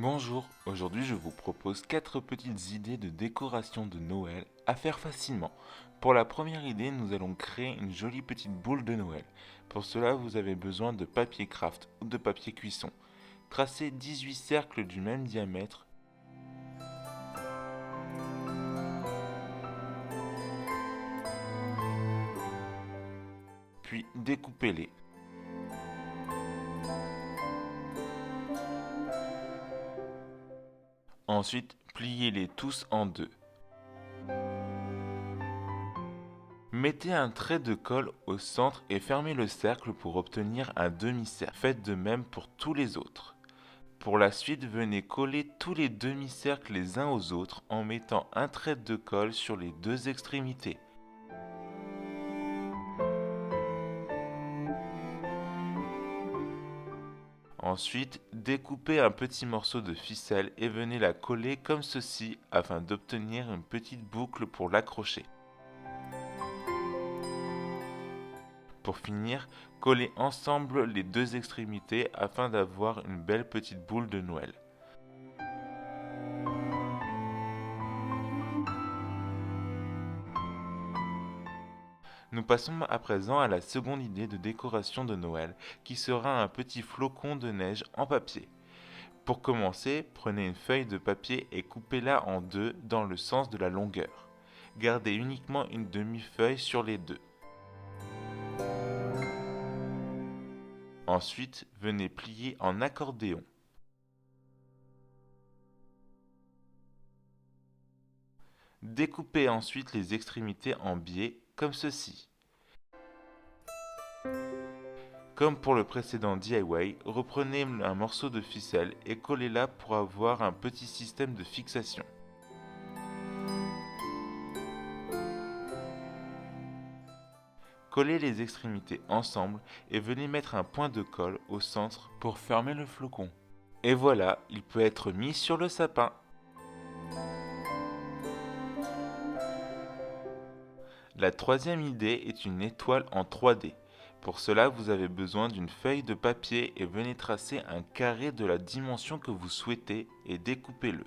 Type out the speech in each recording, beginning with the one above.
Bonjour, aujourd'hui je vous propose 4 petites idées de décoration de Noël à faire facilement. Pour la première idée, nous allons créer une jolie petite boule de Noël. Pour cela, vous avez besoin de papier craft ou de papier cuisson. Tracez 18 cercles du même diamètre, puis découpez-les. Ensuite, pliez-les tous en deux. Mettez un trait de colle au centre et fermez le cercle pour obtenir un demi-cercle. Faites de même pour tous les autres. Pour la suite, venez coller tous les demi-cercles les uns aux autres en mettant un trait de colle sur les deux extrémités. Ensuite, découpez un petit morceau de ficelle et venez la coller comme ceci afin d'obtenir une petite boucle pour l'accrocher. Pour finir, collez ensemble les deux extrémités afin d'avoir une belle petite boule de Noël. Nous passons à présent à la seconde idée de décoration de Noël, qui sera un petit flocon de neige en papier. Pour commencer, prenez une feuille de papier et coupez-la en deux dans le sens de la longueur. Gardez uniquement une demi-feuille sur les deux. Ensuite, venez plier en accordéon. Découpez ensuite les extrémités en biais, comme ceci. Comme pour le précédent DIY, reprenez un morceau de ficelle et collez-la pour avoir un petit système de fixation. Collez les extrémités ensemble et venez mettre un point de colle au centre pour fermer le flocon. Et voilà, il peut être mis sur le sapin. La troisième idée est une étoile en 3D. Pour cela, vous avez besoin d'une feuille de papier et venez tracer un carré de la dimension que vous souhaitez et découpez-le.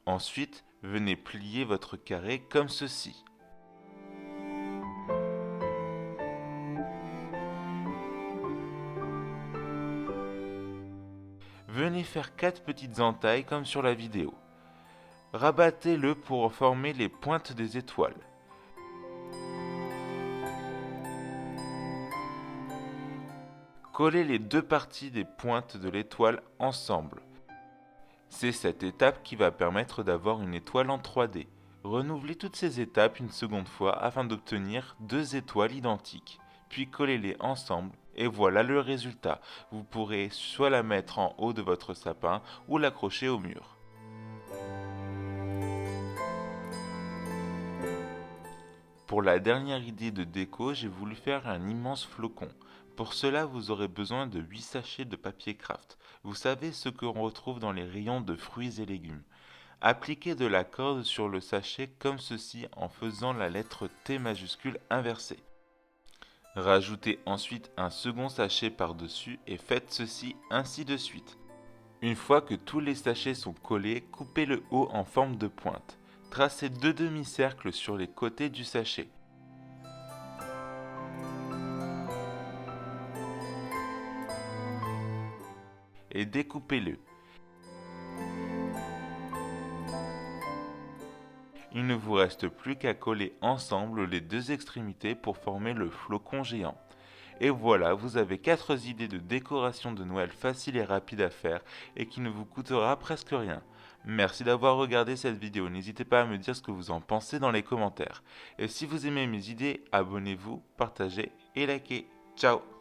Ensuite, venez plier votre carré comme ceci. Venez faire 4 petites entailles comme sur la vidéo. Rabattez-le pour former les pointes des étoiles. Collez les deux parties des pointes de l'étoile ensemble. C'est cette étape qui va permettre d'avoir une étoile en 3D. Renouvelez toutes ces étapes une seconde fois afin d'obtenir deux étoiles identiques. Puis collez-les ensemble et voilà le résultat. Vous pourrez soit la mettre en haut de votre sapin ou l'accrocher au mur. Pour la dernière idée de déco, j'ai voulu faire un immense flocon. Pour cela, vous aurez besoin de 8 sachets de papier craft. Vous savez ce qu'on retrouve dans les rayons de fruits et légumes. Appliquez de la corde sur le sachet comme ceci en faisant la lettre T majuscule inversée. Rajoutez ensuite un second sachet par-dessus et faites ceci ainsi de suite. Une fois que tous les sachets sont collés, coupez le haut en forme de pointe. Tracez deux demi-cercles sur les côtés du sachet. Et découpez-le. Il ne vous reste plus qu'à coller ensemble les deux extrémités pour former le flocon géant. Et voilà, vous avez 4 idées de décoration de Noël faciles et rapides à faire et qui ne vous coûtera presque rien. Merci d'avoir regardé cette vidéo, n'hésitez pas à me dire ce que vous en pensez dans les commentaires. Et si vous aimez mes idées, abonnez-vous, partagez et likez. Ciao!